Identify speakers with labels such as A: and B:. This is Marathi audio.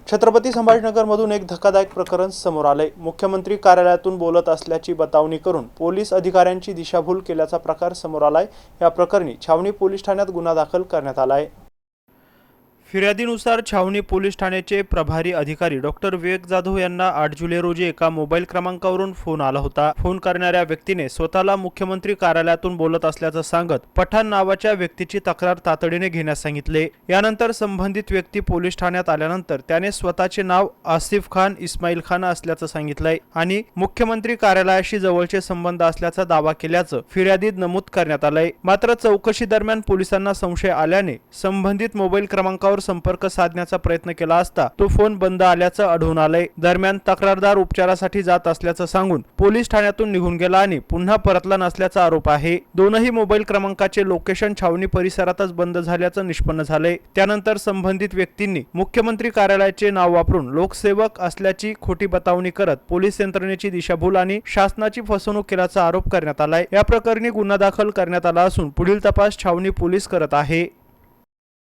A: छत्रपती संभाजीनगरमधून एक धक्कादायक प्रकरण समोर आले। मुख्यमंत्री कार्यालयातून बोलत असल्याची बतावणी करून पोलीस अधिकाऱ्यांची दिशाभूल केल्याचा प्रकार समोर आलाय। या प्रकरणी छावणी पोलीस ठाण्यात गुन्हा दाखल करण्यात आला आहे। फिर्यादीनुसार छावणी पोलीस ठाण्याचे प्रभारी अधिकारी डॉक्टर विवेक जाधव यांना 8 जुलै रोजी एका मोबाईल क्रमांकावरून फोन आला होता। फोन करणाऱ्या व्यक्तीने स्वतःला मुख्यमंत्री कार्यालयातून बोलत असल्याचं सांगत पठाण नावाच्या व्यक्तीची तक्रार तातडीने घेण्यास सांगितले। यानंतर संबंधित व्यक्ती पोलीस ठाण्यात आल्यानंतर त्याने स्वतःचे नाव आसिफ खान इस्माईल खान असल्याचं सांगितलंय आणि मुख्यमंत्री कार्यालयाशी जवळचे संबंध असल्याचा दावा केल्याचं फिर्यादीत नमूद करण्यात आलंय। मात्र चौकशी दरम्यान पोलिसांना संशय आल्याने संबंधित मोबाईल क्रमांकावर संपर्क साधण्याचा प्रयत्न केला असता तो फोन बंद आल्याचं आढळून आलंय। दरम्यान तक्रारदार उपचारासाठी जात असल्याचं सांगून पोलीस ठाण्यातून निघून गेला आणि पुन्हा परतला नसल्याचा आरोप आहे। दोनही मोबाईल क्रमांकाचे लोकेशन छावणी परिसरातच बंद झाल्याचं निष्पन्न झालंय। त्यानंतर संबंधित व्यक्तींनी मुख्यमंत्री कार्यालयाचे नाव वापरून लोकसेवक असल्याची खोटी बतावणी करत पोलीस यंत्रणेची दिशाभूल आणि शासनाची फसवणूक केल्याचा आरोप करण्यात आलाय। या प्रकरणी गुन्हा दाखल करण्यात आला असून पुढील तपास छावणी पोलीस करत आहे।